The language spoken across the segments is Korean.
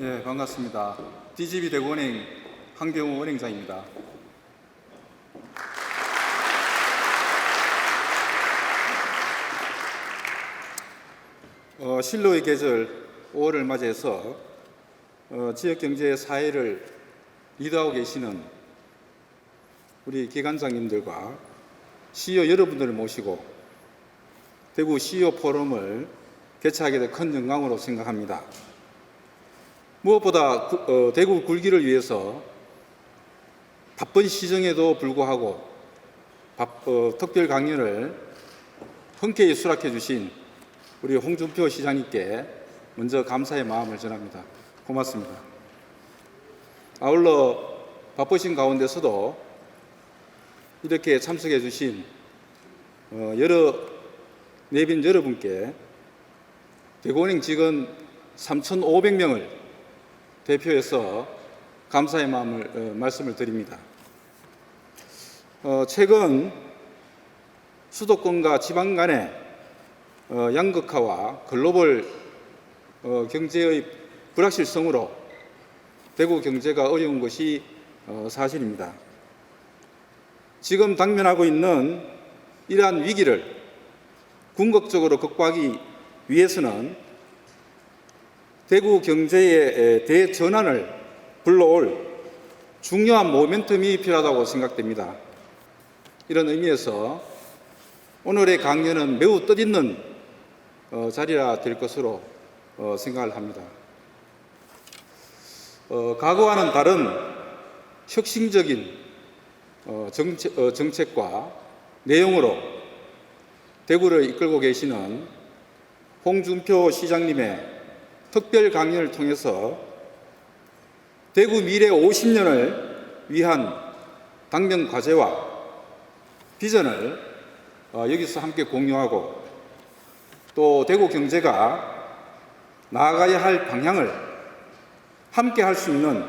예, 반갑습니다. DGB 대구은행 한경우 은행장입니다. 실로의 계절 5월을 맞이해서 지역경제 사회를 리드하고 계시는 우리 기관장님들과 CEO 여러분들을 모시고 대구 CEO 포럼을 개최하게 된 큰 영광으로 생각합니다. 무엇보다 대구 굴기를 위해서 바쁜 시정에도 불구하고 특별 강연을 흔쾌히 수락해 주신 우리 홍준표 시장님께 먼저 감사의 마음을 전합니다. 고맙습니다. 아울러 바쁘신 가운데서도 이렇게 참석해 주신 여러 내빈 여러분께 대구은행 직원 3,500명을 대표해서 감사의 마음을 말씀을 드립니다. 최근 수도권과 지방 간의 양극화와 글로벌 경제의 불확실성으로 대구 경제가 어려운 것이 사실입니다. 지금 당면하고 있는 이러한 위기를 궁극적으로 극복하기 위해서는 대구 경제의 대전환을 불러올 중요한 모멘텀이 필요하다고 생각됩니다. 이런 의미에서 오늘의 강연은 매우 뜻있는 자리라 될 것으로 생각을 합니다. 과거와는 다른 혁신적인 정책과 내용으로 대구를 이끌고 계시는 홍준표 시장님의 특별 강연을 통해서 대구 미래 50년을 위한 당면 과제와 비전을 여기서 함께 공유하고 또 대구 경제가 나아가야 할 방향을 함께 할 수 있는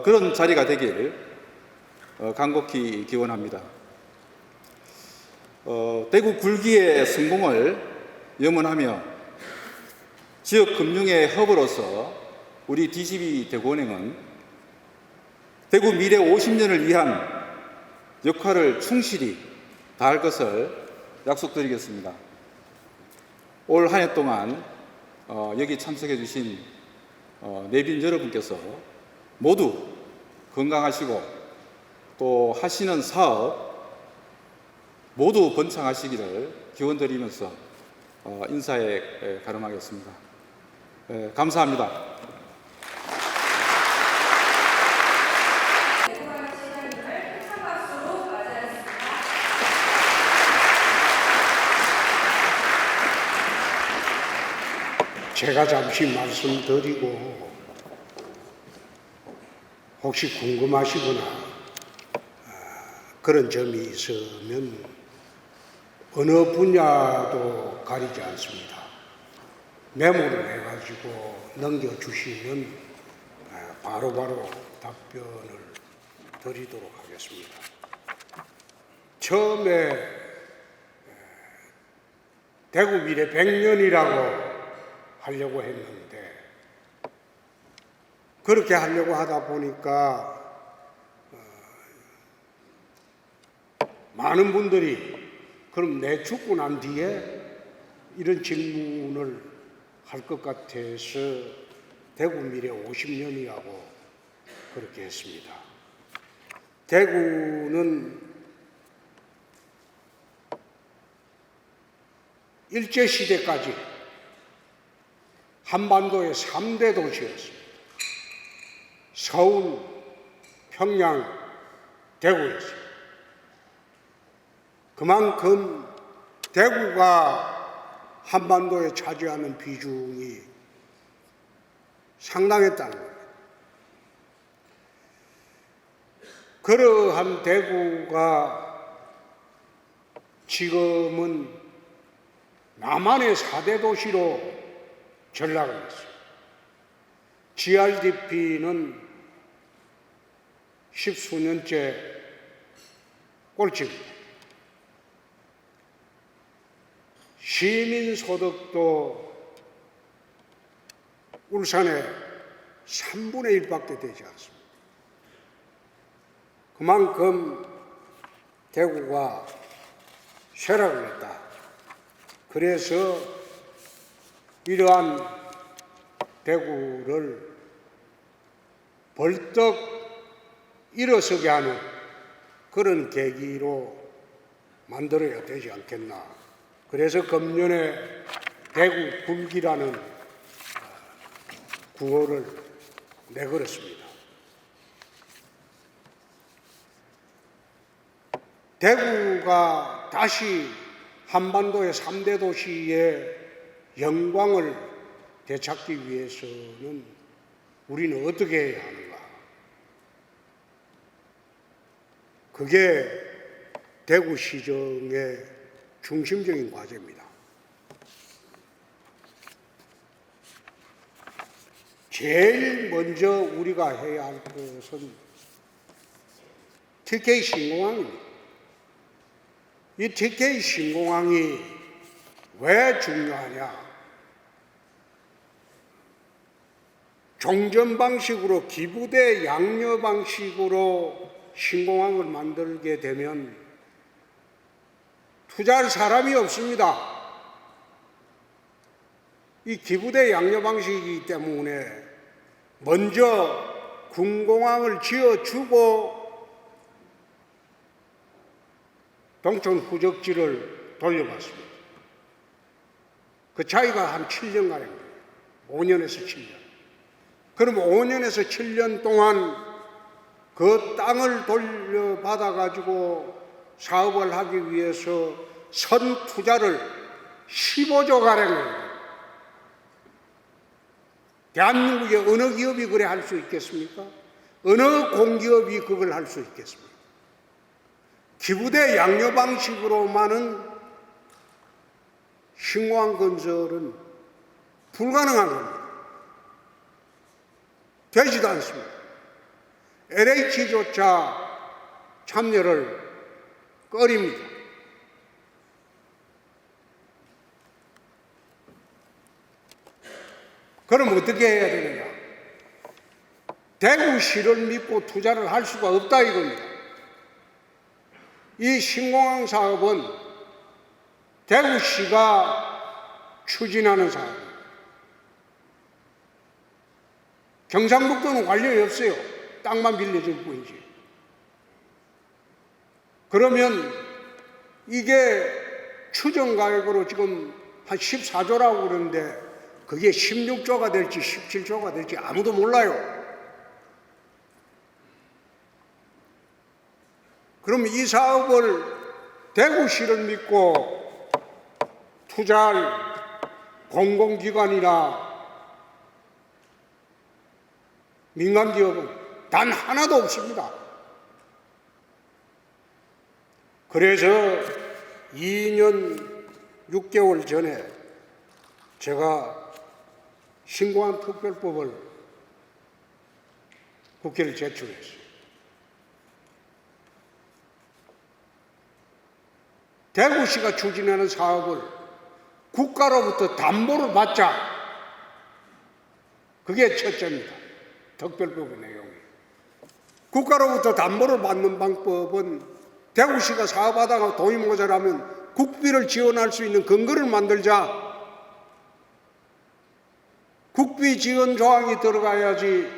그런 자리가 되길 간곡히 기원합니다. 대구 굴기의 성공을 염원하며 지역 금융의 허브로서 우리 DGB 대구은행은 대구 미래 50년을 위한 역할을 충실히 다할 것을 약속드리겠습니다. 올 한 해 동안 여기 참석해 주신 내빈 여러분께서 모두 건강하시고 또 하시는 사업 모두 번창하시기를 기원드리면서 인사에 가름하겠습니다. 감사합니다. 제가 잠시 말씀드리고 혹시 궁금하시거나 그런 점이 있으면 어느 분야도 가리지 않습니다. 메모를 해가지고 넘겨주시면 바로바로 답변을 드리도록 하겠습니다. 처음에 대구 미래 100년이라고 하려고 했는데 그렇게 하려고 하다 보니까 많은 분들이 그럼 내 죽고 난 뒤에 이런 질문을 할 것 같아서 대구 미래 50년이라고 그렇게 했습니다. 대구는 일제시대까지 한반도의 3대 도시였습니다. 서울, 평양, 대구였습니다. 그만큼 대구가 한반도에 차지하는 비중이 상당했다는 겁니다. 그러한 대구가 지금은 남한의 4대 도시로 전락을 했습니다. GRDP는 10수년째 꼴찌입니다. 시민소득도 울산에 3분의 1밖에 되지 않습니다. 그만큼 대구가 쇠락을 했다. 그래서 이러한 대구를 벌떡 일어서게 하는 그런 계기로 만들어야 되지 않겠나. 그래서 금년에 대구 굴기라는 구호를 내걸었습니다. 대구가 다시 한반도의 3대 도시의 영광을 되찾기 위해서는 우리는 어떻게 해야 하는가? 그게 대구시정의 중심적인 과제입니다. 제일 먼저 우리가 해야 할 것은 TK 신공항입니다. 이 TK 신공항이 왜 중요하냐? 종전 방식으로 기부대 양녀 방식으로 신공항을 만들게 되면 투자할 사람이 없습니다. 이 기부대 양녀 방식이기 때문에 먼저 군공항을 지어주고 동촌 후적지를 돌려봤습니다. 그 차이가 한 7년가량입니다. 5년에서 7년. 그럼 5년에서 7년 동안 그 땅을 돌려받아가지고 사업을 하기 위해서 선 투자를 15조 가량입니다. 대한민국의 어느 기업이 그래 할 수 있겠습니까? 어느 공기업이 그걸 할 수 있겠습니까? 기부대 양녀 방식으로만은 신공항 건설은 불가능한 겁니다. 되지도 않습니다. LH조차 참여를 꺼립니다. 그럼 어떻게 해야 되느냐? 대구시를 믿고 투자를 할 수가 없다 이겁니다. 이 신공항 사업은 대구시가 추진하는 사업입니다. 경상북도는 관련이 없어요. 땅만 빌려줄 뿐이지. 그러면 이게 추정가액으로 지금 한 14조라고 그러는데 그게 16조가 될지 17조가 될지 아무도 몰라요. 그럼 이 사업을 대구시를 믿고 투자할 공공기관이나 민간기업은 단 하나도 없습니다. 그래서 2년 6개월 전에 제가 신공항 특별법을 국회를 제출했어요. 대구시가 추진하는 사업을 국가로부터 담보를 받자. 그게 첫째입니다. 특별법의 내용이. 국가로부터 담보를 받는 방법은 대구시가 사업하다가 돈이 모자라면 국비를 지원할 수 있는 근거를 만들자. 국비 지원 조항이 들어가야지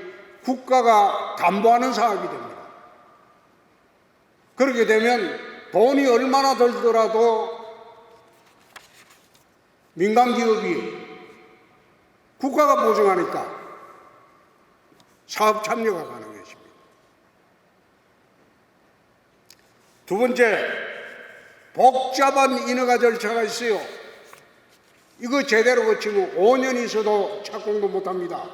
국가가 담보하는 사업이 됩니다. 그렇게 되면 돈이 얼마나 들더라도 민간기업이 국가가 보증하니까 사업 참여가 가능해집니다. 두 번째, 복잡한 인허가 절차가 있어요. 이거 제대로 거치면 5년 있어도 착공도 못합니다.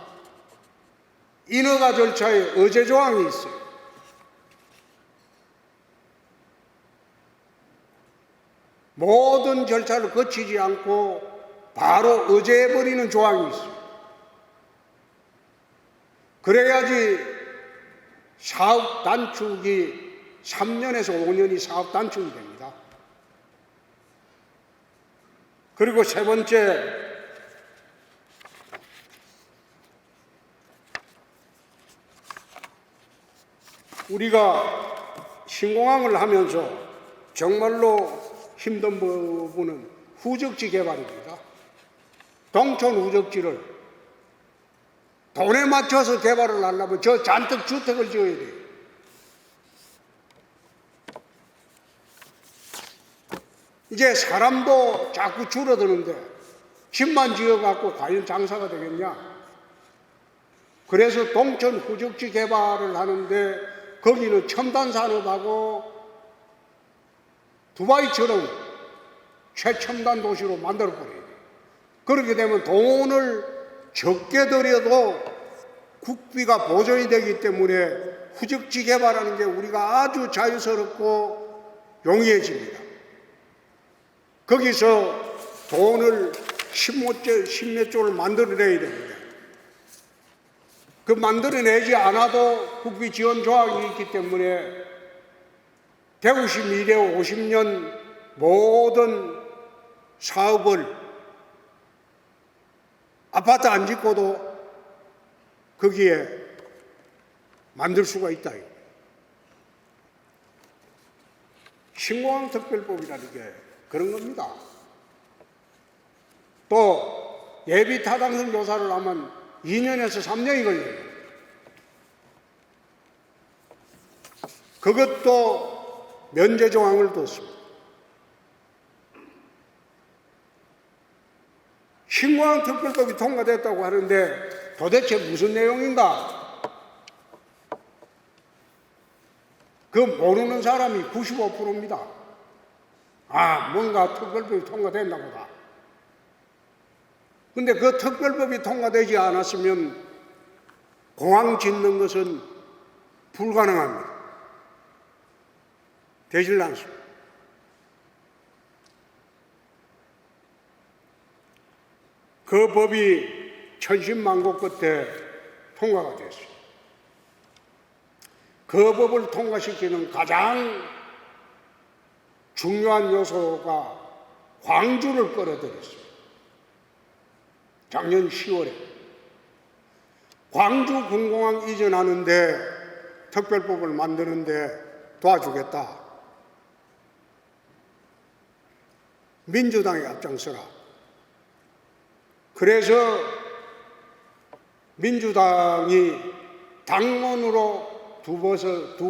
인허가 절차에 의제 조항이 있어요. 모든 절차를 거치지 않고 바로 의제해버리는 조항이 있어요. 그래야지 사업 단축이 3년에서 5년이 사업 단축이 됩니다. 그리고 세 번째, 우리가 신공항을 하면서 정말로 힘든 부분은 후적지 개발입니다. 동촌 후적지를 돈에 맞춰서 개발을 하려면 저 잔뜩 주택을 지어야 돼요. 이제 사람도 자꾸 줄어드는데 집만 지어갖고 과연 장사가 되겠냐? 그래서 동촌 후적지 개발을 하는데 거기는 첨단 산업하고 두바이처럼 최첨단 도시로 만들어버려야 돼요. 그렇게 되면 돈을 적게 들여도 국비가 보존이 되기 때문에 후적지 개발하는 게 우리가 아주 자유스럽고 용이해집니다. 거기서 돈을 10몇 조를 만들어내야 됩니다. 그 만들어내지 않아도 국비 지원 조항이 있기 때문에 대구시 미래 50년 모든 사업을 아파트 안 짓고도 거기에 만들 수가 있다. 신공항 특별법이라는 게 그런 겁니다. 또 예비 타당성 조사를 하면 2년에서 3년이 걸려요. 그것도 면제 조항을 뒀습니다. 신공항 특별법이 통과됐다고 하는데 도대체 무슨 내용인가? 그 모르는 사람이 95%입니다. 아, 뭔가 특별법이 통과됐나 보다. 근데 그 특별법이 통과되지 않았으면 공항 짓는 것은 불가능합니다. 되질 않습니다. 그 법이 천신만고 끝에 통과가 됐어요. 그 법을 통과시키는 가장 중요한 요소가 광주를 끌어들였어요. 작년 10월에 광주 군공항 이전하는데 특별법을 만드는데 도와주겠다. 민주당이 앞장서라. 그래서 민주당이 당론으로 두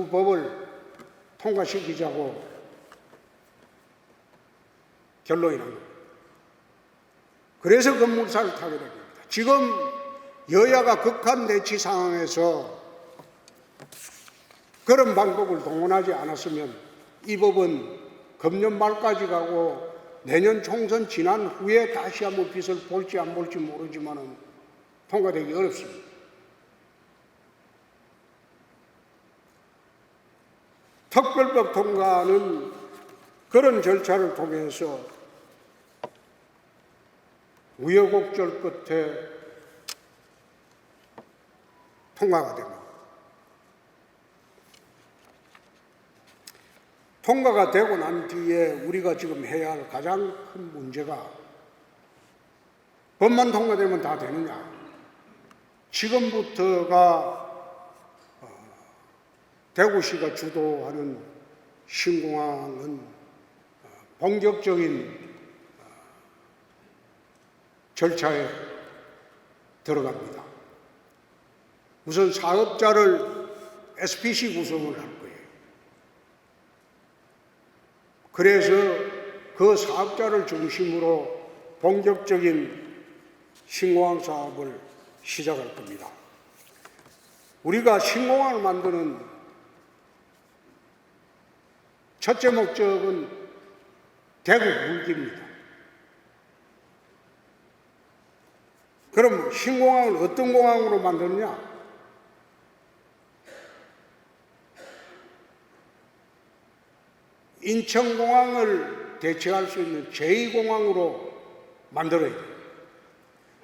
법을 통과시키자고 결론이 난 겁니다. 그래서 건물사를 타게 됩니다. 지금 여야가 극한 대치 상황에서 그런 방법을 동원하지 않았으면 이 법은 금년 말까지 가고 내년 총선 지난 후에 다시 한번 빛을 볼지 안 볼지 모르지만 통과되기 어렵습니다. 특별법 통과는 그런 절차를 통해서 우여곡절 끝에 통과가 됩니다. 통과가 되고 난 뒤에 우리가 지금 해야 할 가장 큰 문제가 법만 통과되면 다 되느냐. 지금부터가 대구시가 주도하는 신공항은 본격적인 절차에 들어갑니다. 우선 사업자를 SPC 구성을 할 거예요. 그래서 그 사업자를 중심으로 본격적인 신공항 사업을 시작할 겁니다. 우리가 신공항을 만드는 첫째 목적은 대구 물기입니다. 그럼 신공항을 어떤 공항으로 만드느냐? 인천공항을 대체할 수 있는 제2공항으로 만들어야 돼요.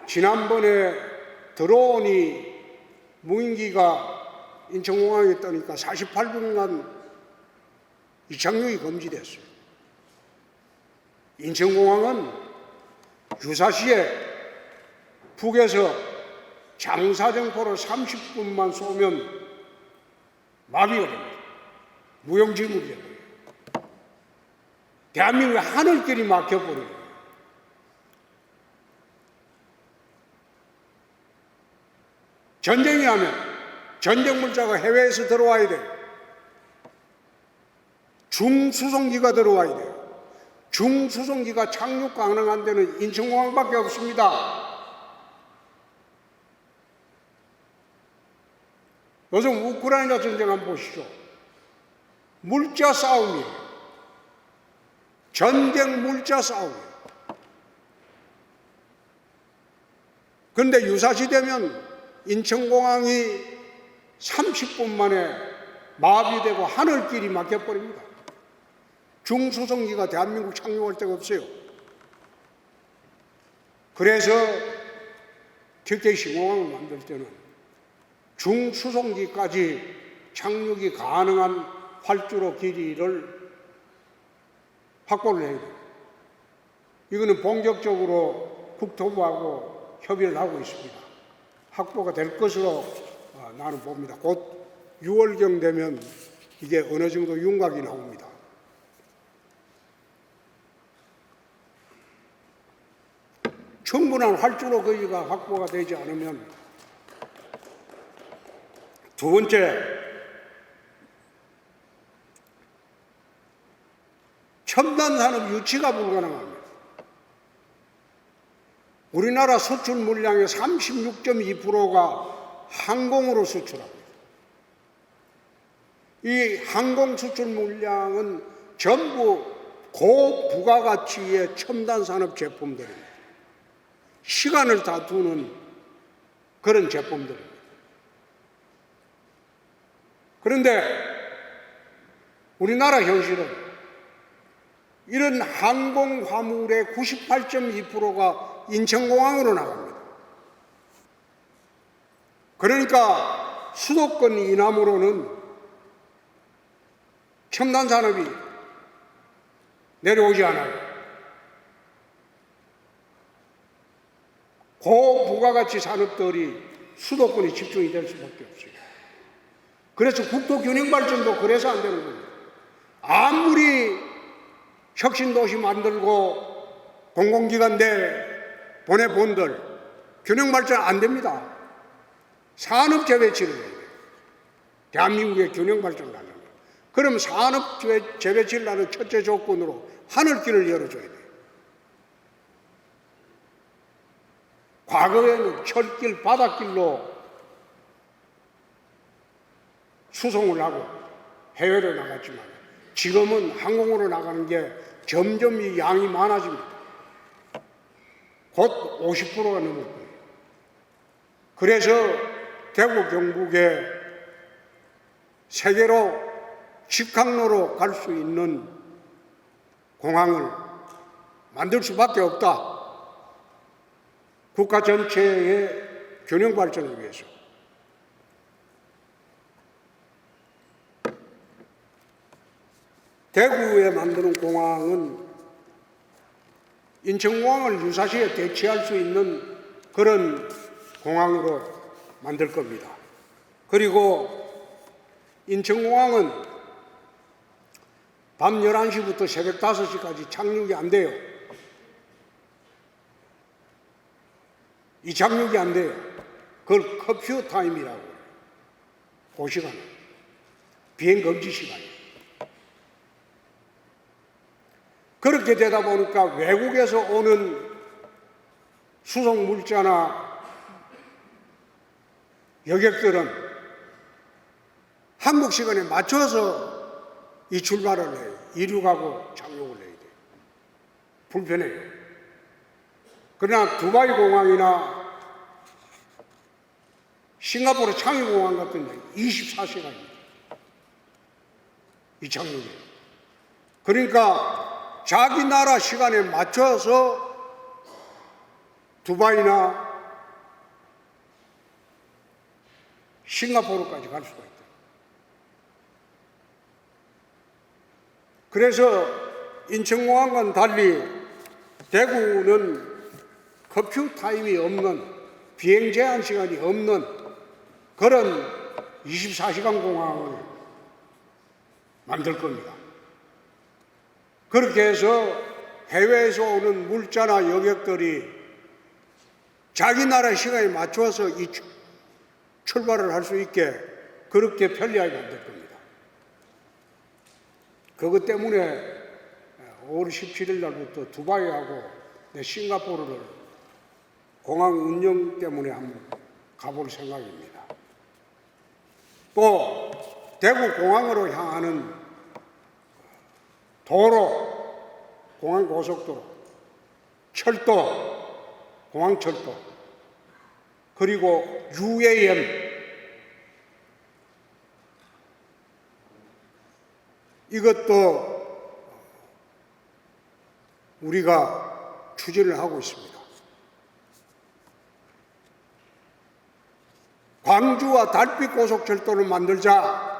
지난번에 드론이 무인기가 인천공항에 떠니까 48분간 이착륙이 금지됐어요. 인천공항은 유사시에 북에서 장사정포로 30분만 쏘면 마비가 됩니다. 무용지물이에요. 대한민국의 하늘길이 막혀버려요. 전쟁이 하면 전쟁 물자가 해외에서 들어와야 돼요. 중수송기가 들어와야 돼요. 중수송기가 착륙 가능한 데는 인천공항밖에 없습니다. 요즘 우크라이나 전쟁 한번 보시죠. 물자 싸움이에요. 전쟁 물자 싸움이에요. 그런데 유사시 되면 인천공항이 30분 만에 마비되고 하늘길이 막혀버립니다. 중수송기가 대한민국 착륙할 데가 없어요. 그래서 TK 신공항을 만들 때는 중수송기까지 착륙이 가능한 활주로 길이를 확보를 해야 돼요. 이거는 본격적으로 국토부하고 협의를 하고 있습니다. 확보가 될 것으로 나는 봅니다. 곧 6월경 되면 이게 어느 정도 윤곽이 나옵니다. 충분한 활주로 거리가 확보가 되지 않으면 두 번째, 첨단 산업 유치가 불가능합니다. 우리나라 수출 물량의 36.2%가 항공으로 수출합니다. 이 항공 수출 물량은 전부 고부가가치의 첨단 산업 제품들입니다. 시간을 다투는 그런 제품들입니다. 그런데 우리나라 현실은 이런 항공 화물의 98.2%가 인천공항으로 나갑니다. 그러니까 수도권 이남으로는 첨단 산업이 내려오지 않아요. 고부가가치 산업들이 수도권에 집중이 될 수밖에 없어요. 그래서 국토균형 발전도 그래서 안 되는 겁니다. 아무리 혁신도시 만들고 공공기관 내 보내본들 균형 발전 안 됩니다. 산업 재배치를 해야 돼요. 대한민국의 균형 발전을 하려면. 그럼 산업 재배치를 하는 첫째 조건으로 하늘길을 열어줘야 돼요. 과거에는 철길, 바닷길로 수송을 하고 해외로 나갔지만 지금은 항공으로 나가는 게 점점 이 양이 많아집니다. 곧 50%가 넘을 거예요. 그래서 대구, 경북에 세계로 직항로로 갈 수 있는 공항을 만들 수밖에 없다. 국가 전체의 균형 발전을 위해서. 대구에 만드는 공항은 인천공항을 유사시에 대체할 수 있는 그런 공항으로 만들 겁니다. 그리고 인천공항은 밤 11시부터 새벽 5시까지 착륙이 안 돼요. 이 착륙이 안 돼요. 그걸 커퓨 타임이라고 해요. 그 시간. 비행 금지 시간이에요. 그렇게 되다 보니까 외국에서 오는 수송 물자나 여객들은 한국 시간에 맞춰서 이 출발을 해요. 이륙하고 착륙을 해야 돼요. 불편해요. 그러나 두바이 공항이나 싱가포르 창의공항 같은 데 24시간입니다. 이 착륙이. 그러니까 자기 나라 시간에 맞춰서 두바이나 싱가포르까지 갈 수가 있다. 그래서 인천공항과는 달리 대구는 커퓨 타임이 없는, 비행 제한 시간이 없는 그런 24시간 공항을 만들 겁니다. 그렇게 해서 해외에서 오는 물자나 여객들이 자기 나라 시간에 맞춰서 이 출발을 할 수 있게 그렇게 편리하게 만들 겁니다. 그것 때문에 5월 17일 날부터 두바이하고 싱가포르를 공항 운영 때문에 한번 가볼 생각입니다. 또 대구 공항으로 향하는 도로, 공항 고속도로, 철도, 공항철도, 그리고 UAM 이것도 우리가 추진을 하고 있습니다. 광주와 달빛 고속철도를 만들자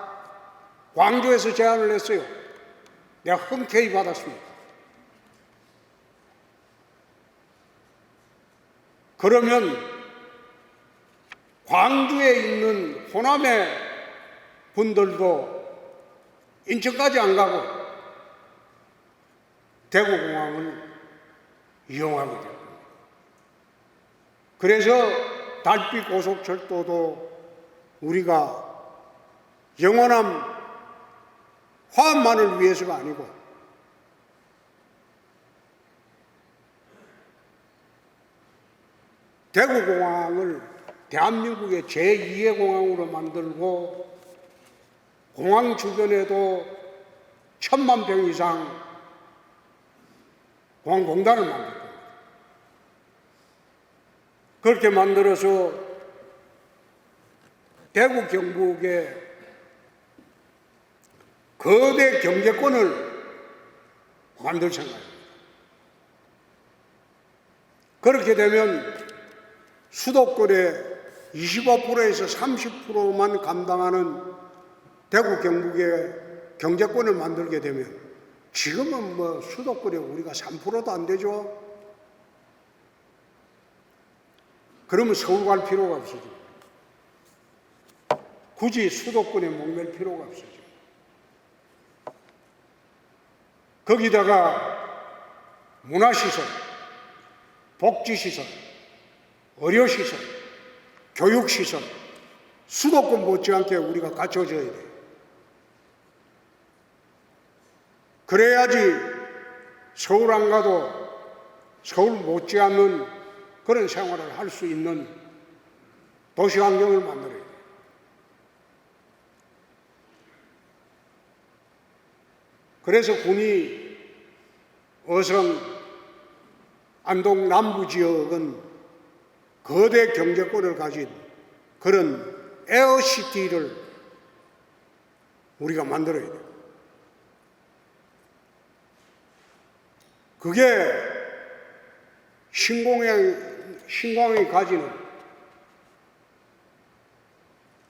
광주에서 제안을 했어요. 내가 흔쾌히 받았습니다. 그러면 광주에 있는 호남의 분들도 인천까지 안 가고 대구공항을 이용하게 될 겁니다. 그래서 달빛 고속철도도 우리가 영원한 화합만을 위해서가 아니고 대구공항을 대한민국의 제2의 공항으로 만들고 공항 주변에도 1,000만 평 이상 공항공단을 만들 겁니다. 그렇게 만들어서 대구 경북의 거대 경제권을 만들 생각입니다. 그렇게 되면 수도권의 25%에서 30%만 감당하는 대구 경북의 경제권을 만들게 되면 지금은 뭐 수도권에 우리가 3%도 안 되죠. 그러면 서울 갈 필요가 없어져. 굳이 수도권에 목맬 필요가 없어져. 거기다가 문화시설, 복지시설, 의료시설, 교육시설, 수도권 못지않게 우리가 갖춰져야 돼요. 그래야지 서울 안 가도 서울 못지않는 그런 생활을 할 수 있는 도시 환경을 만들어야 돼요. 그래서 군이 어성, 안동 남부 지역은 거대 경제권을 가진 그런 에어시티를 우리가 만들어야 돼요. 그게 신공항이 가지는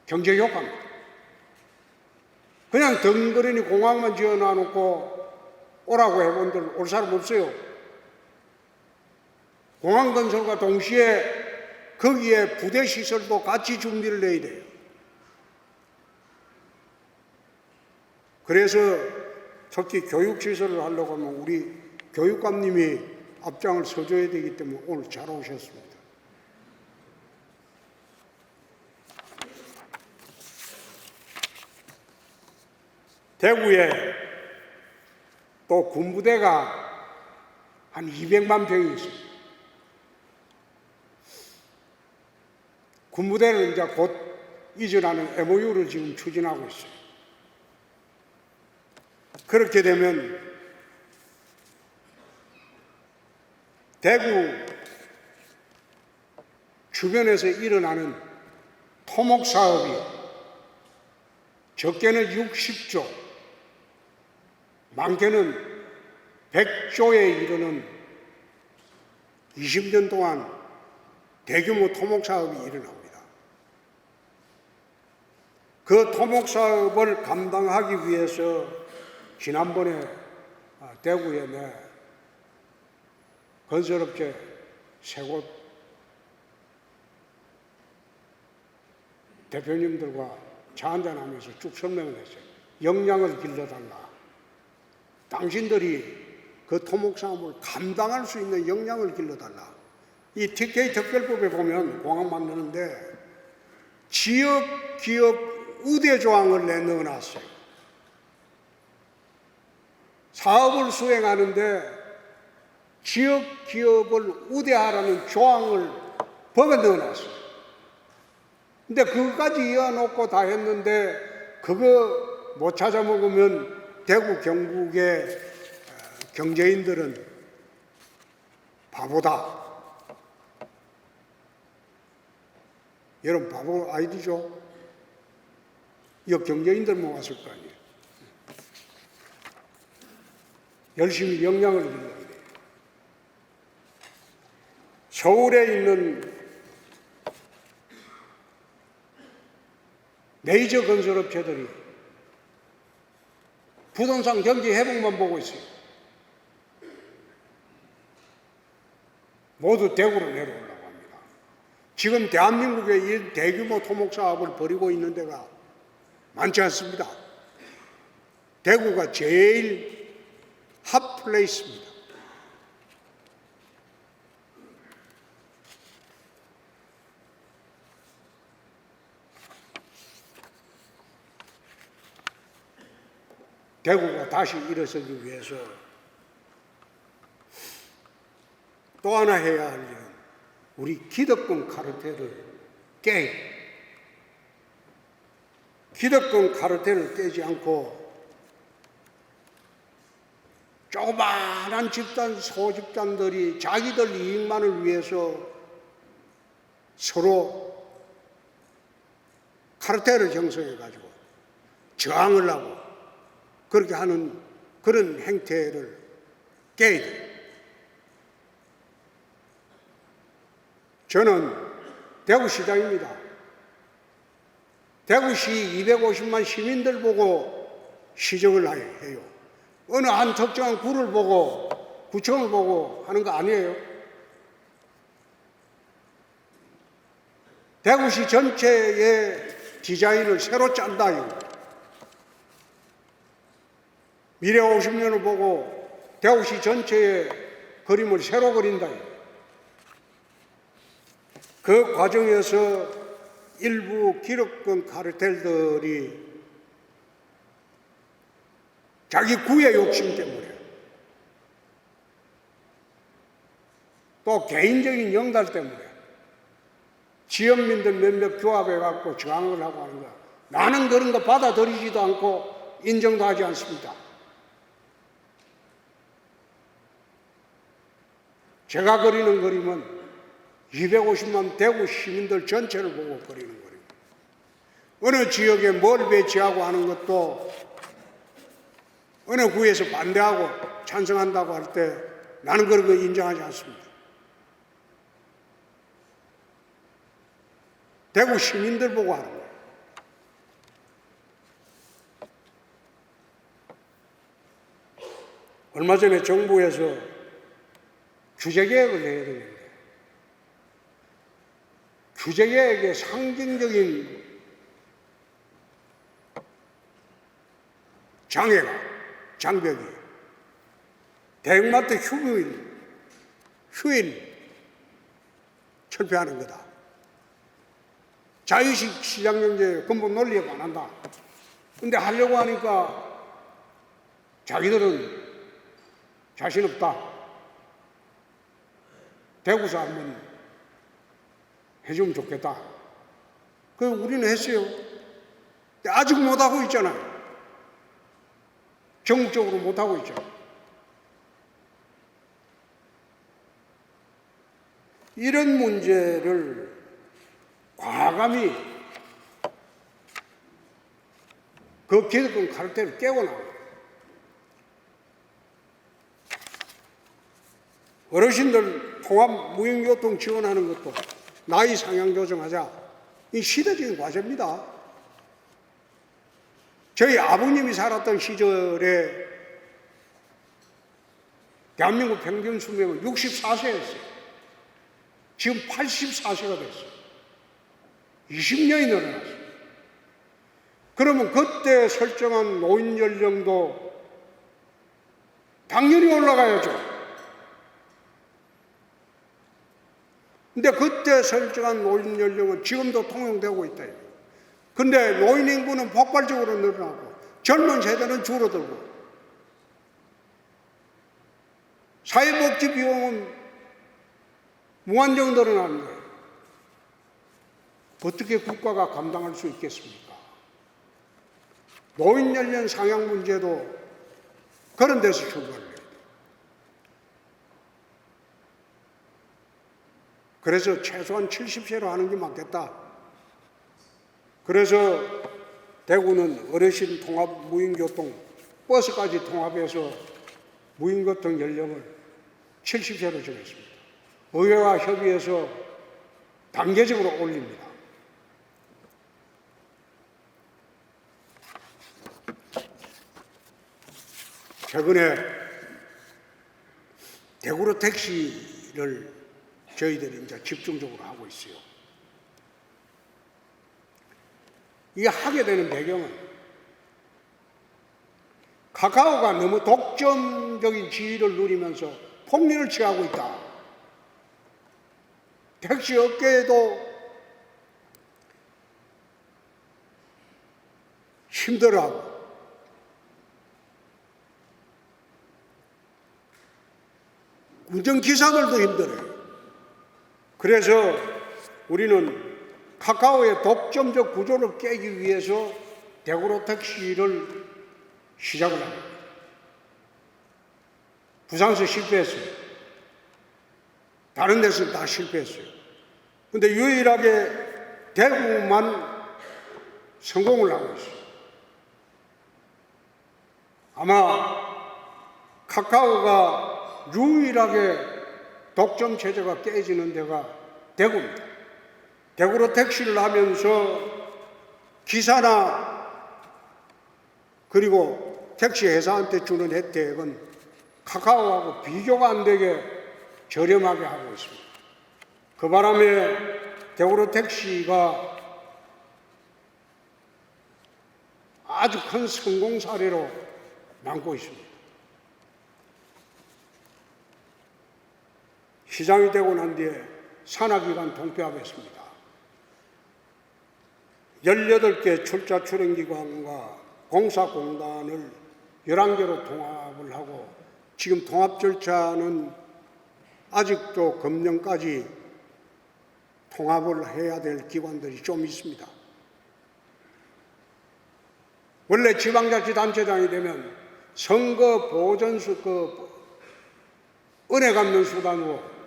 경제 효과입니다. 그냥 덩그러니 공항만 지어놔놓고 오라고 해본들 올 사람 없어요. 공항 건설과 동시에 거기에 부대 시설도 같이 준비를 해야 돼요. 그래서 특히 교육 시설을 하려고 하면 우리 교육감님이 앞장을 서줘야 되기 때문에 오늘 잘 오셨습니다. 대구에 또 군부대가 한 200만 평이 있습니다. 군부대를 이제 곧 이전하는 MOU를 지금 추진하고 있어요. 그렇게 되면 대구 주변에서 일어나는 토목 사업이 적게는 60조, 많게는 100조에 이르는 20년 동안 대규모 토목 사업이 일어납니다. 그 토목 사업을 감당하기 위해서 지난번에 대구에 내 건설업체 세 곳 대표님들과 차 한잔하면서 쭉 설명을 했어요. 역량을 길러달라. 당신들이 그 토목사업을 감당할 수 있는 역량을 길러달라. 이 TK 특별법에 보면 공항 만드는데 지역 기업 우대 조항을 내넣어놨어요. 사업을 수행하는데 지역 기업을 우대하라는 조항을 법에 넣어놨어요. 근데 그거까지 이어놓고 다 했는데 그거 못 찾아 먹으면 대구 경북의 경제인들은 바보다. 여러분 바보 아이디죠? 이거 경제인들 모았을 거 아니에요. 열심히 역량을 길러야 돼요. 서울에 있는 메이저 건설업체들이 부동산 경기 회복만 보고 있어요. 모두 대구로 내려오려고 합니다. 지금 대한민국에 이 대규모 토목 사업을 벌이고 있는 데가 많지 않습니다. 대구가 제일 핫플레이스입니다. 대구가 다시 일어서기 위해서 또 하나 해야 할 일은 우리 기득권 카르텔을 깨야 해요. 기득권 카르텔을 깨지 않고 조그마한 집단, 소집단들이 자기들 이익만을 위해서 서로 카르텔을 형성해가지고 저항을 하고 그렇게 하는 그런 행태를 깨야 돼요. 저는 대구시장입니다. 대구시 250만 시민들 보고 시정을 해요. 어느 한 특정한 구를 보고 구청을 보고 하는 거 아니에요. 대구시 전체의 디자인을 새로 짠다. 미래 50년을 보고 대구시 전체의 그림을 새로 그린다. 그 과정에서 일부 기득권 카르텔들이 자기 구의 욕심 때문에 또 개인적인 영달 때문에 지역민들 몇몇 규합해갖고 저항을 하고 하는 거야. 나는 그런 거 받아들이지도 않고 인정도 하지 않습니다. 제가 그리는 그림은 250만 대구 시민들 전체를 보고 그리는 그림입니다. 어느 지역에 뭘 배치하고 하는 것도 어느 구에서 반대하고 찬성한다고 할 때 나는 그런 거 인정하지 않습니다. 대구 시민들 보고 하는 거예요. 얼마 전에 정부에서 규제개혁을 해야 되는데 규제개혁의 상징적인 장벽이 대형마트 휴일 철폐하는 거다. 자유식 시장경제 근본 논리에 반한다. 근데 하려고 하니까 자기들은 자신 없다. 대구사 한번 해주면 좋겠다. 그래서 우리는 했어요. 근데 아직 못하고 있잖아요. 전국적으로 못하고 있죠. 이런 문제를 과감히 그 기득권 카르텔을 깨고 나와요. 어르신들 통합 무형교통 지원하는 것도 나이 상향 조정하자. 이 시대적인 과제입니다. 저희 아버님이 살았던 시절에 대한민국 평균 수명은 64세였어요. 지금 84세가 됐어요. 20년이 늘어났어요. 그러면 그때 설정한 노인 연령도 당연히 올라가야죠. 근데 그때 설정한 노인 연령은 지금도 통용되고 있다. 근데 노인 인구는 폭발적으로 늘어나고 젊은 세대는 줄어들고 사회복지 비용은 무한정 늘어나는 거예요. 어떻게 국가가 감당할 수 있겠습니까? 노인 연령 상향 문제도 그런 데서 출발해요. 그래서 최소한 70세로 하는 게 맞겠다. 그래서 대구는 어르신 통합 무인교통 버스까지 통합해서 무인교통 연령을 70세로 정했습니다. 의회와 협의해서 단계적으로 올립니다. 최근에 대구로 택시를 저희들이 이제 집중적으로 하고 있어요. 이게 하게 되는 배경은 카카오가 너무 독점적인 지위를 누리면서 폭리를 취하고 있다. 택시 업계에도 힘들어하고 운전기사들도 힘들어요. 그래서 우리는 카카오의 독점적 구조를 깨기 위해서 대구로 택시를 시작을 합니다. 부산에서 실패했어요. 다른 데서는 다 실패했어요. 그런데 유일하게 대구만 성공을 하고 있어요. 아마 카카오가 유일하게 독점 체제가 깨지는 데가 대구입니다. 대구로 택시를 하면서 기사나 그리고 택시 회사한테 주는 혜택은 카카오하고 비교가 안 되게 저렴하게 하고 있습니다. 그 바람에 대구로 택시가 아주 큰 성공 사례로 남고 있습니다. 시장이 되고 난 뒤에 산하기관 통폐합했습니다. 18개 출자 출행기관과 공사공단을 11개로 통합을 하고 지금 통합 절차는 아직도 금년까지 통합을 해야 될 기관들이 좀 있습니다. 원래 지방자치단체장이 되면 선거 보전수 은혜 갚는 수단으로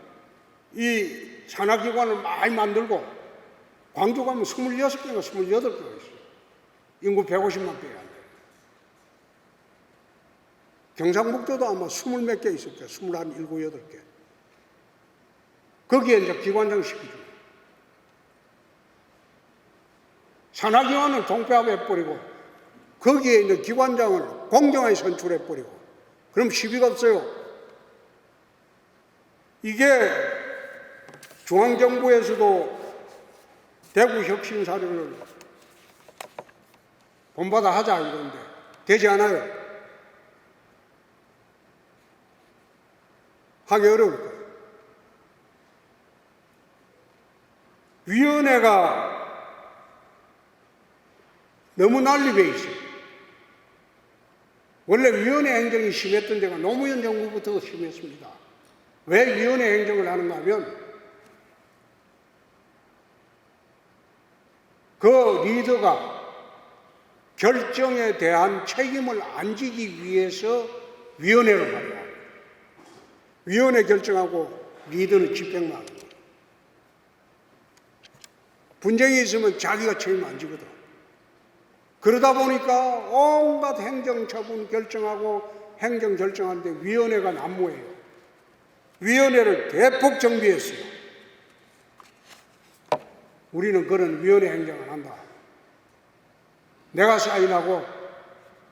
이 산하기관을 많이 만들고 광주 가면 26개가 28개가 있어요. 인구 150만 개가 안 돼요. 경상북도도 아마 20몇 개 있을 거예요. 21, 8개. 거기에 이제 기관장 시키죠. 산하기관을 통폐합해버리고 거기에 있는 기관장을 공정하게 선출해버리고 그럼 시비가 없어요. 이게 중앙정부에서도 대구 혁신 사례를 본받아 하자 이건데 되지 않아요. 하기 어려울 거예요. 위원회가 너무 난립해 있어요. 원래 위원회 행정이 심했던 데가 노무현 정부부터 심했습니다. 왜 위원회 행정을 하는가 하면 그 리더가 결정에 대한 책임을 안 지기 위해서 위원회를 발의합니다. 위원회 결정하고 리더는 집행만 하는 거예요. 분쟁이 있으면 자기가 책임 안 지거든. 그러다 보니까 온갖 행정처분 결정하고 행정 결정하는데 위원회가 난무해요. 위원회를 대폭 정비했어요. 우리는 그런 위원회 행정을 한다. 내가 사인하고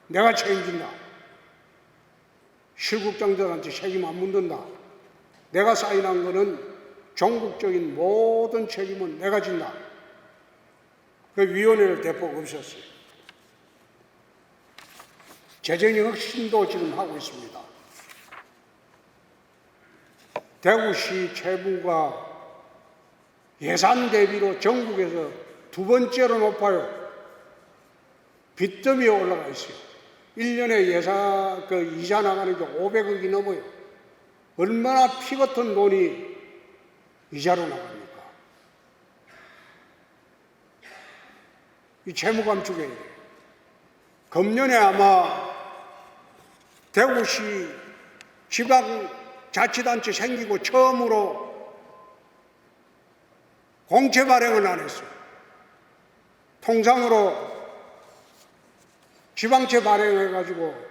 내가 책임진다. 실국장들한테 책임 안 묻는다. 내가 사인한 거는 전국적인 모든 책임은 내가 진다. 그 위원회를 대폭 없앴어요. 재정 혁신도 지금 하고 있습니다. 대구시 채무가 예산 대비로 전국에서 두 번째로 높아요. 빚더미에 올라가 있어요. 1년에 이자 나가는 게 500억이 넘어요. 얼마나 피 같은 돈이 이자로 나갑니까? 이 채무 감축에 금년에 아마 대구시 지방자치단체 생기고 처음으로 공채 발행을 안 했어요. 통상으로 지방채 발행해가지고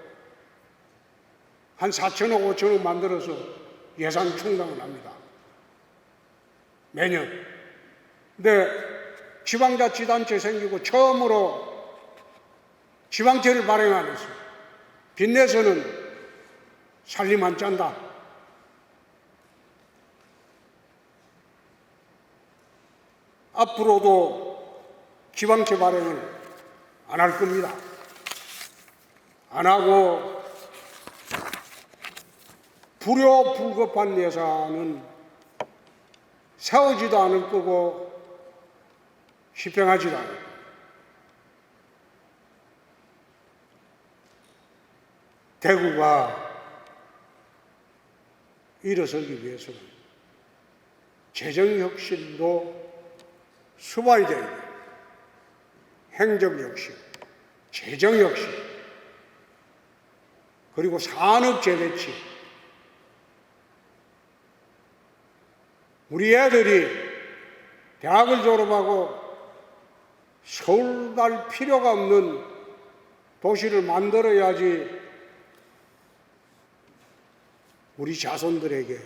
한 4천억, 5천억 만들어서 예산 충당을 합니다. 매년. 근데 지방자치단체 생기고 처음으로 지방채를 발행 안 했어요. 빚내서는 살림 안 짠다. 앞으로도 지방채 발행을 안 할 겁니다. 안 하고 불효불급한 예산은 세우지도 않을 거고 집행하지도 않을 거고. 대구가 일어서기 위해서는 재정혁신도 수반이 돼야 돼요. 행정혁신, 재정혁신, 그리고 산업재배치. 우리 애들이 대학을 졸업하고 서울 갈 필요가 없는 도시를 만들어야지 우리 자손들에게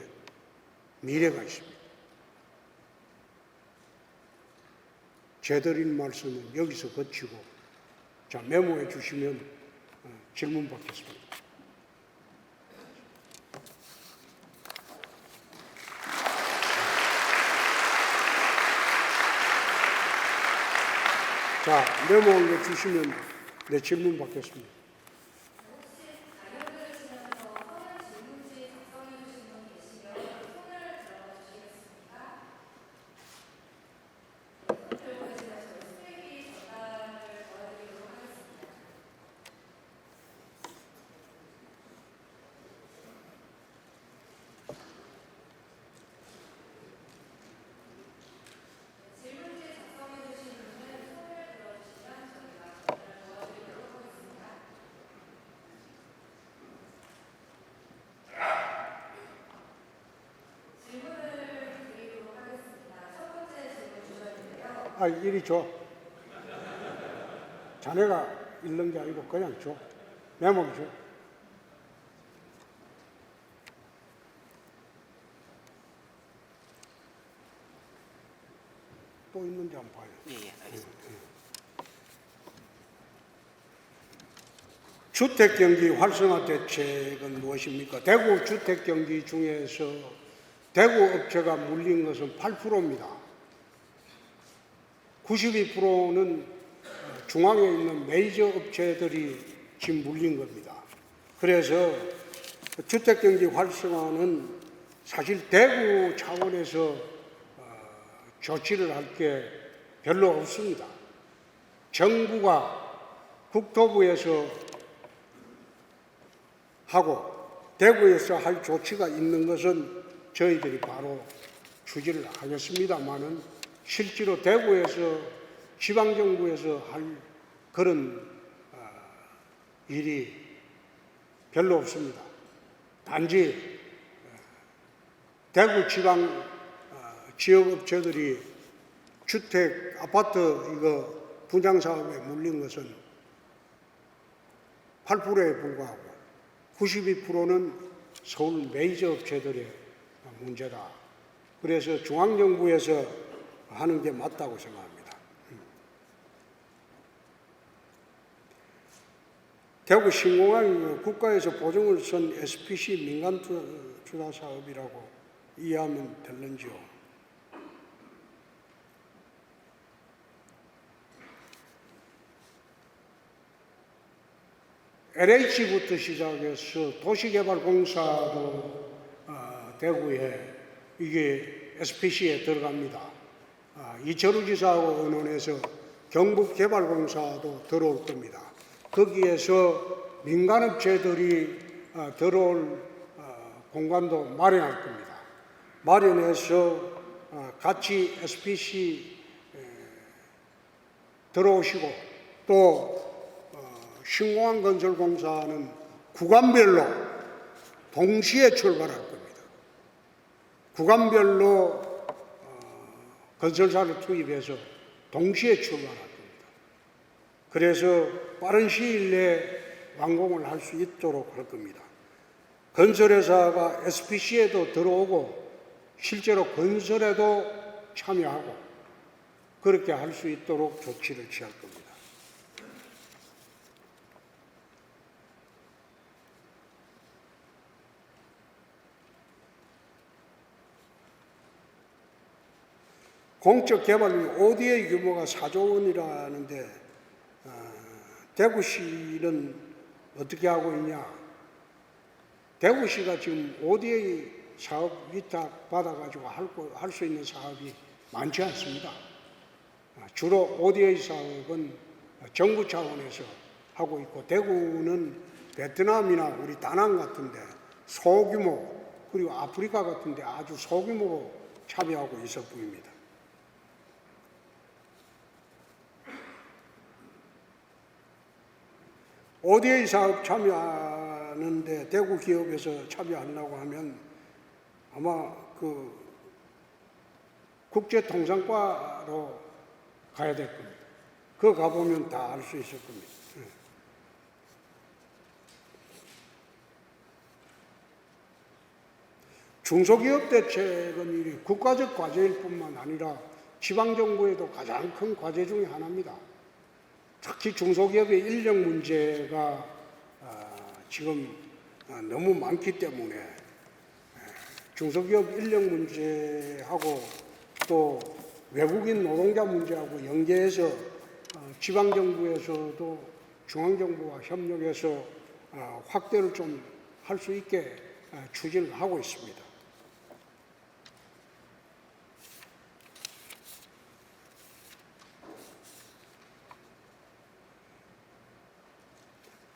미래가 있습니다. 제 드린 말씀은 여기서 거치고, 자, 메모해 주시면 질문 받겠습니다. 자, 메모해 주시면 내 질문 받겠습니다. 이리 줘. 자네가 읽는 게 아니고 그냥 줘. 메모 줘. 또 있는지 한번 봐요. 예, 알겠습니다. 주택경기 활성화 대책은 무엇입니까? 대구 주택경기 중에서 대구 업체가 물린 것은 8%입니다. 92%는 중앙에 있는 메이저 업체들이 지금 물린 겁니다. 그래서 주택경기 활성화는 사실 대구 차원에서 조치를 할 게 별로 없습니다. 정부가 국토부에서 하고 대구에서 할 조치가 있는 것은 저희들이 바로 추진을 하겠습니다마는 실제로 대구에서 지방정부에서 할 그런 일이 별로 없습니다. 단지 대구 지방 지역업체들이 주택, 아파트 이거 분양사업에 물린 것은 8%에 불과하고 92%는 서울 메이저 업체들의 문제다. 그래서 중앙정부에서 하는 게 맞다고 생각합니다. 대구 신공항이 국가에서 보증을 선 SPC 민간 투자 사업이라고 이해하면 되는지요? LH부터 시작해서 도시개발공사도 대구에 이게 SPC에 들어갑니다. 이철우 지사하고 의논해서 경북개발공사도 들어올 겁니다. 거기에서 민간업체들이 들어올 공간도 마련할 겁니다. 마련해서 같이 SPC 들어오시고 또 신공항건설공사는 구간별로 동시에 출발할 겁니다. 구간별로 건설사를 투입해서 동시에 출발할 겁니다. 그래서 빠른 시일 내에 완공을 할 수 있도록 할 겁니다. 건설회사가 SPC에도 들어오고 실제로 건설에도 참여하고 그렇게 할 수 있도록 조치를 취할 겁니다. 공적 개발비 ODA 규모가 4조 원이라는데 대구시는 어떻게 하고 있냐? 대구시가 지금 ODA 사업 위탁 받아가지고 할 수 있는 사업이 많지 않습니다. 주로 ODA 사업은 정부 차원에서 하고 있고 대구는 베트남이나 우리 다낭 같은데 소규모 그리고 아프리카 같은데 아주 소규모로 참여하고 있을 뿐입니다. ODA 사업 참여하는데 대구 기업에서 참여하려고 하면 아마 그 국제통상과로 가야 될 겁니다. 그거 가보면 다 알 수 있을 겁니다. 중소기업 대책은 국가적 과제일 뿐만 아니라 지방정부에도 가장 큰 과제 중에 하나입니다. 특히 중소기업의 인력 문제가 지금 너무 많기 때문에 중소기업 인력 문제하고 또 외국인 노동자 문제하고 연계해서 지방정부에서도 중앙정부와 협력해서 확대를 좀 할 수 있게 추진을 하고 있습니다.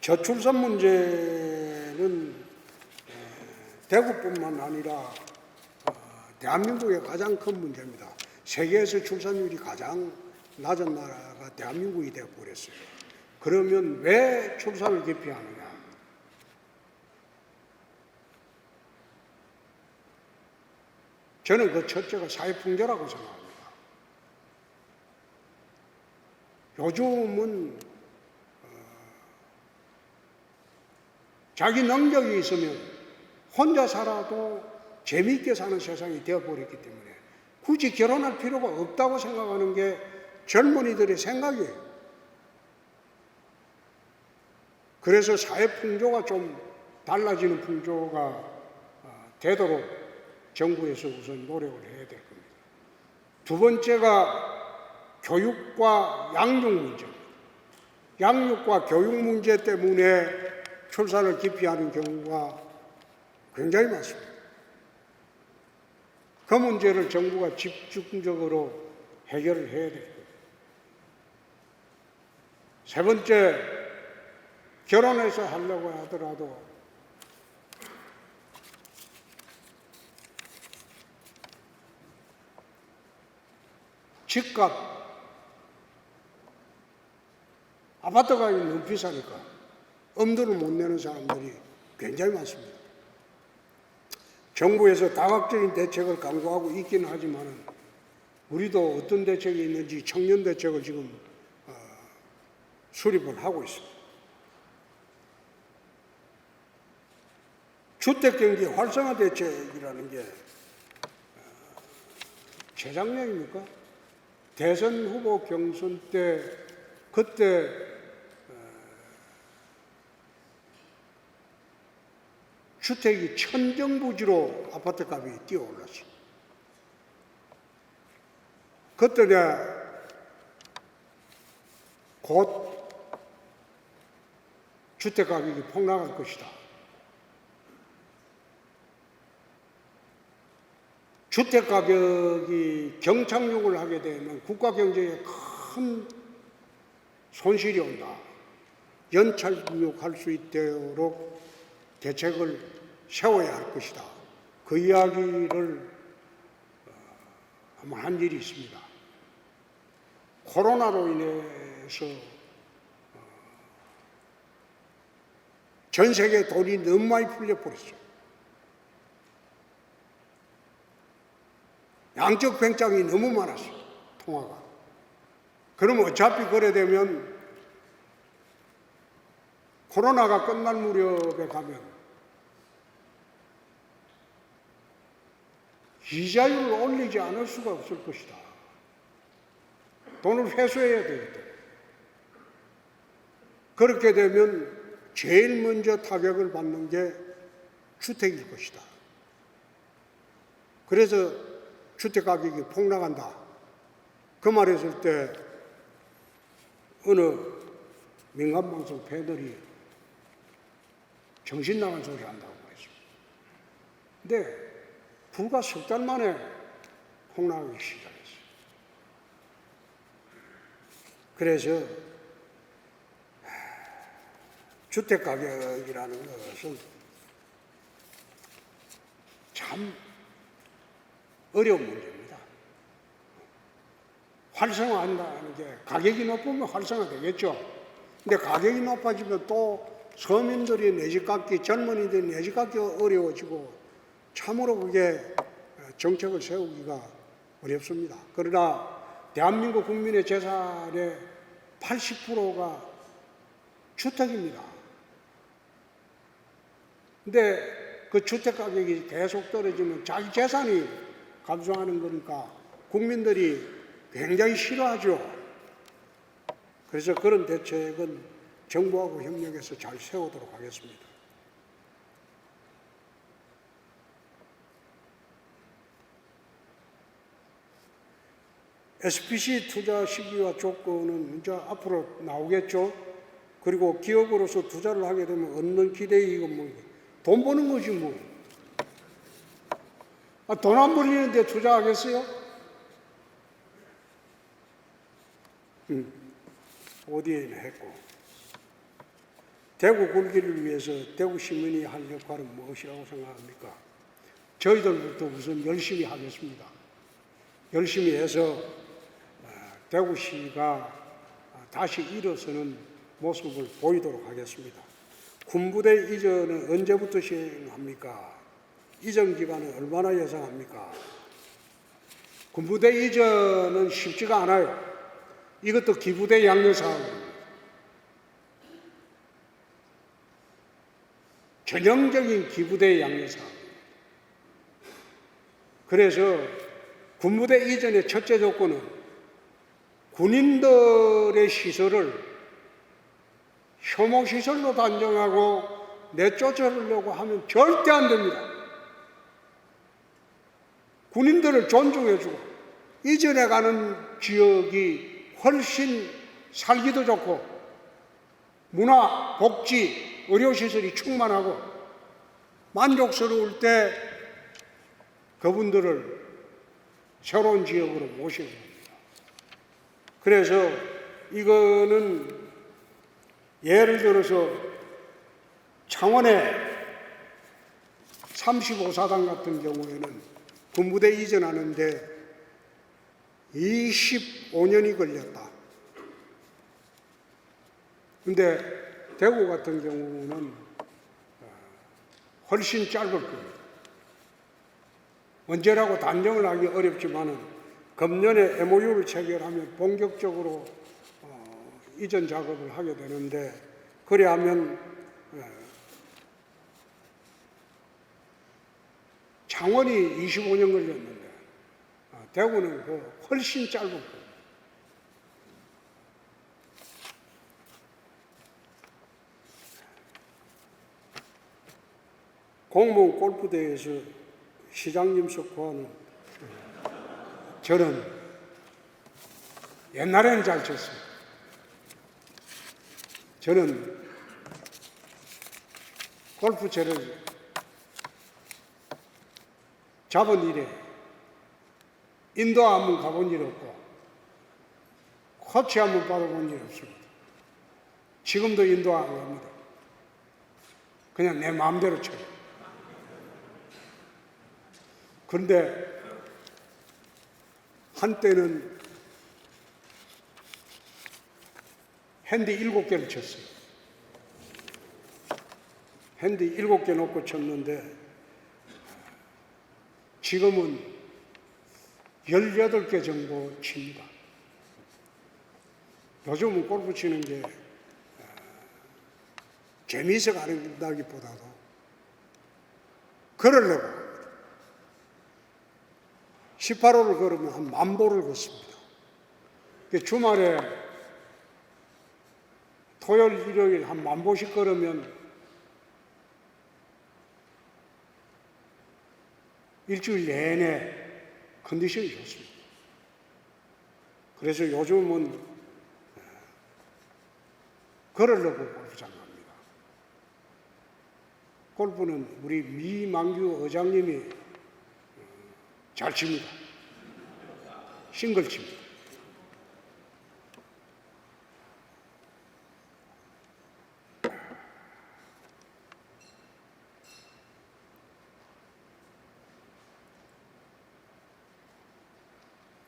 저출산 문제는 대구뿐만 아니라 대한민국의 가장 큰 문제입니다. 세계에서 출산율이 가장 낮은 나라가 대한민국이 되어버렸어요. 그러면 왜 출산을 기피하느냐? 저는 그 첫째가 사회풍조라고 생각합니다. 요즘은 자기 능력이 있으면 혼자 살아도 재미있게 사는 세상이 되어버렸기 때문에 굳이 결혼할 필요가 없다고 생각하는 게 젊은이들의 생각이에요. 그래서 사회 풍조가 좀 달라지는 풍조가 되도록 정부에서 우선 노력을 해야 될 겁니다. 두 번째가 교육과 양육 문제입니다. 양육과 교육 문제 때문에 출산을 기피하는 경우가 굉장히 많습니다. 그 문제를 정부가 집중적으로 해결을 해야 될 겁니다. 세 번째, 결혼해서 하려고 하더라도 집값, 아파트가 너무 비싸니까 엄두를 못 내는 사람들이 굉장히 많습니다. 정부에서 다각적인 대책을 강구하고 있기는 하지만 우리도 어떤 대책이 있는지 청년 대책을 지금 수립을 하고 있습니다. 주택경기 활성화 대책이라는 게 재작년입니까? 대선 후보 경선 때 그때 주택이 천정부지로 아파트값이 뛰어올랐어요. 그때 내가 곧 주택 가격이 폭락할 것이다. 주택 가격이 경착륙을 하게 되면 국가 경제에 큰 손실이 온다. 연착륙할 수 있도록 대책을 세워야 할 것이다. 그 이야기를 한번 한 일이 있습니다. 코로나로 인해서 전 세계에 돈이 너무 많이 풀려버렸어요. 양적 뱅장이 너무 많았어요. 통화가. 그러면 어차피 그래 되면 코로나가 끝날 무렵에 가면 이자율을 올리지 않을 수가 없을 것이다. 돈을 회수해야 되기 때문에. 그렇게 되면 제일 먼저 타격을 받는 게 주택일 것이다. 그래서 주택 가격이 폭락한다. 그 말했을 때 어느 민간방송 패널이 정신 나간 소리 한다고 그랬습니다. 근데 불과 석 달 만에 폭락하기 시작했어요. 그래서 주택 가격이라는 것은 참 어려운 문제입니다. 활성화한다는 게 가격이 높으면 활성화되겠죠. 근데 가격이 높아지면 또 서민들이 내집 갖기, 젊은이들이 내집 갖기 어려워지고 참으로 그게 정책을 세우기가 어렵습니다. 그러나 대한민국 국민의 재산의 80%가 주택입니다. 근데 그 주택 가격이 계속 떨어지면 자기 재산이 감소하는 거니까 국민들이 굉장히 싫어하죠. 그래서 그런 대책은 정부하고 협력해서 잘 세우도록 하겠습니다. SPC 투자 시기와 조건은 이제 앞으로 나오겠죠. 그리고 기업으로서 투자를 하게 되면 얻는 기대이익은 뭐, 돈 버는 거지 뭐. 돈 안 벌리는데 투자하겠어요? 어디에 했고. 대구 굴기를 위해서 대구 시민이 할 역할은 무엇이라고 생각합니까? 저희들부터 우선 열심히 하겠습니다. 열심히 해서 대구시가 다시 일어서는 모습을 보이도록 하겠습니다. 군부대 이전은 언제부터 시행합니까? 이전 기간은 얼마나 예상합니까? 군부대 이전은 쉽지가 않아요. 이것도 기부대 양육 사업입니다. 전형적인 기부대 양육 사업입니다. 그래서 군부대 이전의 첫째 조건은 군인들의 시설을 혐오시설로 단정하고 내쫓으려고 하면 절대 안 됩니다. 군인들을 존중해주고 이전에 가는 지역이 훨씬 살기도 좋고 문화, 복지, 의료시설이 충만하고 만족스러울 때 그분들을 새로운 지역으로 모시는 겁니다. 그래서 이거는 예를 들어서 창원의 35사단 같은 경우에는 군부대 이전하는데 25년이 걸렸다. 근데 대구 같은 경우는 훨씬 짧을 겁니다. 언제라고 단정을 하기 어렵지만은 금년에 MOU를 체결하면 본격적으로 이전 작업을 하게 되는데 그래 하면 창원이 25년 걸렸는데 대구는 훨씬 짧은 겁니다. 공무원 골프대회에서 시장님 석호하는 저는 옛날에는 잘 쳤습니다. 저는 골프채를 잡은 이래 인도 한번 가본 일 없고 코치 한번 받아본 일 없습니다. 지금도 인도 안 갑니다. 그냥 내 마음대로 쳐요. 그런데 한때는 핸디 7개를 쳤어요. 핸디 7개 놓고 쳤는데 지금은 18개 정도 칩니다. 요즘은 골프 치는 게 재미있어 가는다기보다도 걸으려고 18호를 걸으면 한 10,000보를 걷습니다. 주말에 토요일, 일요일 한 10,000보씩 걸으면 일주일 내내 컨디션이 좋습니다. 그래서 요즘은 걸으려고 골프장 갑니다. 골프는 우리 미망규 의장님이 잘 칩니다. 싱글 칩니다.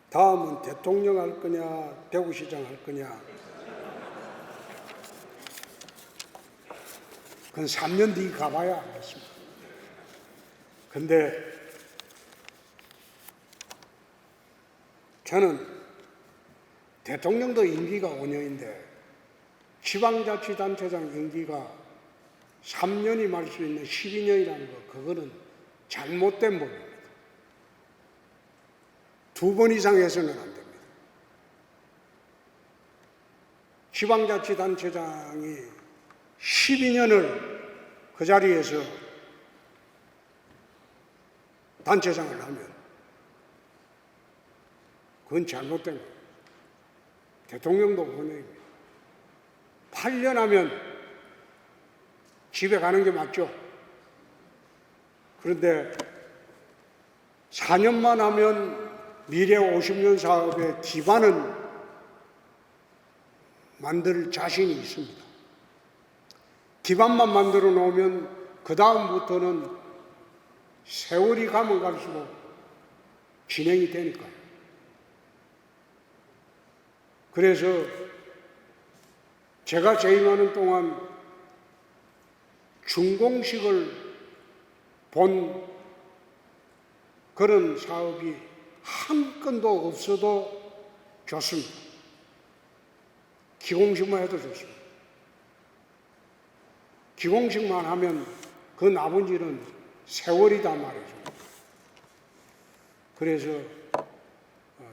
다음은 대통령 할 거냐, 대구시장 할 거냐. 그건 3년 뒤 가봐야 알겠습니다. 근데 저는 대통령도 임기가 5년인데 지방자치단체장 임기가 3년이 말 수 있는 12년이라는 거, 그거는 잘못된 법입니다. 2번 이상 해서는 안 됩니다. 지방자치단체장이 12년을 그 자리에서 단체장을 하면 그건 잘못된 겁니다. 대통령도 5년입니다. 8년 하면 집에 가는 게 맞죠. 그런데 4년만 하면 미래 50년 사업의 기반은 만들 자신이 있습니다. 기반만 만들어 놓으면 그 다음부터는 세월이 가면 갈수록 진행이 되니까요. 그래서 제가 재임하는 동안 준공식을 본 그런 사업이 한 건도 없어도 좋습니다. 기공식만 해도 좋습니다. 기공식만 하면 그 남은 일은 세월이다 말이죠. 그래서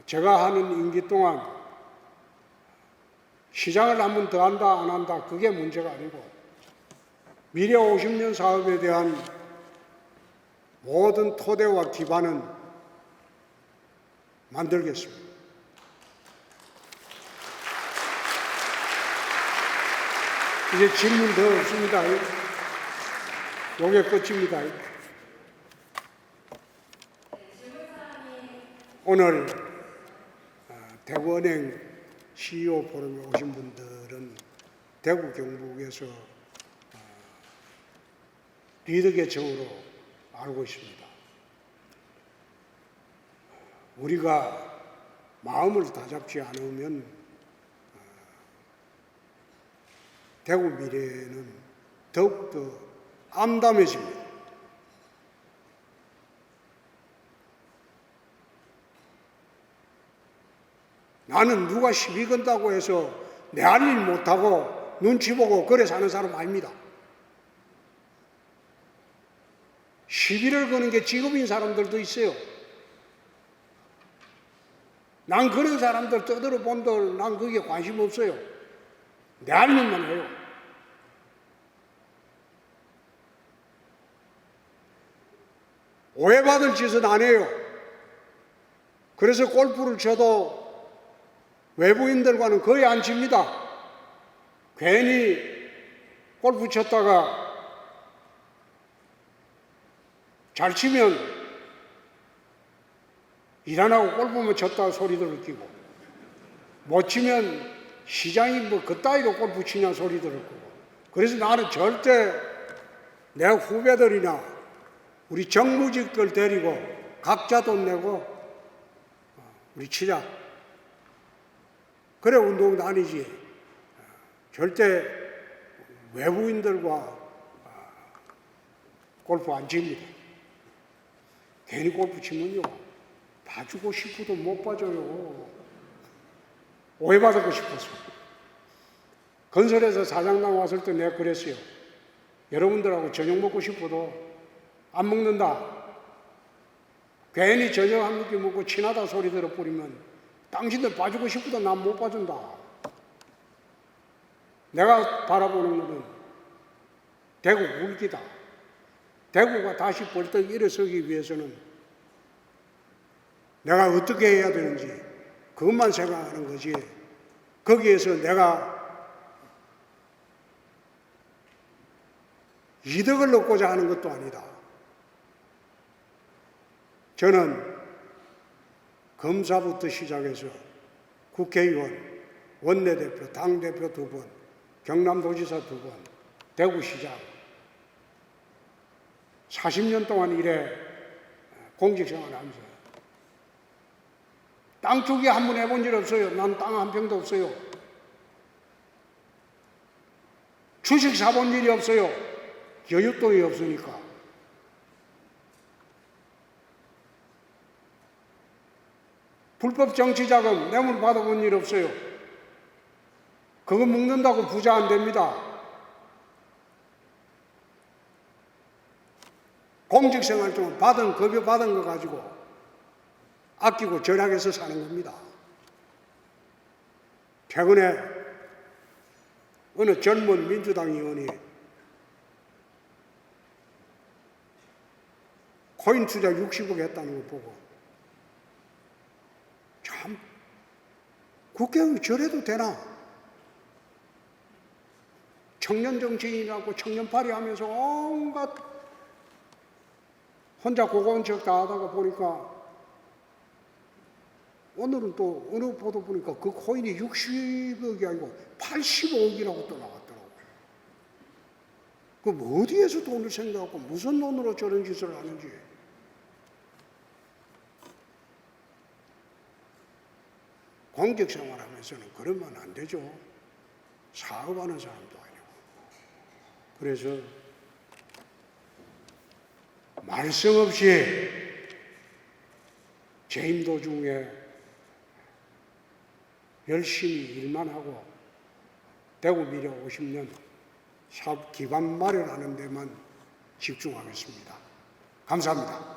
제가 하는 임기 동안 시장을 한 번 더 한다 안 한다 그게 문제가 아니고 미래 50년 사업에 대한 모든 토대와 기반은 만들겠습니다. 이제 질문 더 없습니다. 요게 끝입니다. 오늘 대구은행 CEO 포럼에 오신 분들은 대구 경북에서 리더 계층으로 알고 있습니다. 우리가 마음을 다잡지 않으면 대구 미래는 더욱더 암담해집니다. 나는 누가 시비 건다고 해서 내 할 일 못하고 눈치 보고 그래 사는 사람 아닙니다. 시비를 거는 게 직업인 사람들도 있어요. 난 그런 사람들 떠들어 본들 난 그게 관심 없어요. 내 할 일만 해요. 오해받을 짓은 안 해요. 그래서 골프를 쳐도 외부인들과는 거의 안 칩니다. 괜히 골프 쳤다가 잘 치면 일 안 하고 골프만 쳤다 소리들을 끼고, 못 치면 시장이 뭐 그따위로 골프 치냐 소리들을 끼고. 그래서 나는 절대 내 후배들이나 우리 정무직들 데리고 각자 돈 내고 우리 치자. 그래 운동 다니지. 절대 외부인들과 골프 안 칩니다. 괜히 골프 치면요, 봐주고 싶어도 못 봐줘요. 오해받고 싶어서. 건설에서 사장당 왔을 때 내가 그랬어요. 여러분들하고 저녁 먹고 싶어도 안 먹는다. 괜히 저녁 한 끼 먹고 친하다 소리 들어버리면 당신들 봐주고 싶어도 난 못 봐준다. 내가 바라보는 것은 대구 울기다. 대구가 다시 벌떡 일어서기 위해서는 내가 어떻게 해야 되는지 그것만 생각하는 거지. 거기에서 내가 이득을 얻고자 하는 것도 아니다. 저는 검사부터 시작해서 국회의원, 원내대표, 당대표 2번, 경남도지사 2번, 대구시장 40년 동안 일해 공직생활을 하면서 땅 투기 한 번 해본 일 없어요. 난 땅 한 평도 없어요. 주식 사본 일이 없어요. 여윳돈이 없으니까. 불법 정치자금 뇌물 받아본 일 없어요. 그거 먹는다고 부자 안 됩니다. 공직생활 중 급여 받은 거 가지고 아끼고 절약해서 사는 겁니다. 최근에 어느 젊은 민주당 의원이 코인 투자 60억 했다는 거 보고 참 국회의원이 저래도 되나? 청년 정치인이라고 청년팔이 하면서 온갖 혼자 고고한 척 다 하다가 보니까 오늘은 또 어느 보도 보니까 그 코인이 60억이 아니고 85억이라고 또 나왔더라고요. 그럼 어디에서 돈을 생겨갖고 무슨 돈으로 저런 짓을 하는지. 공직생활 하면서는 그러면 안 되죠. 사업하는 사람도 아니고. 그래서 말씀 없이 재임 도중에 열심히 일만 하고 대구 미래 50년 사업 기반 마련하는 데만 집중하겠습니다. 감사합니다.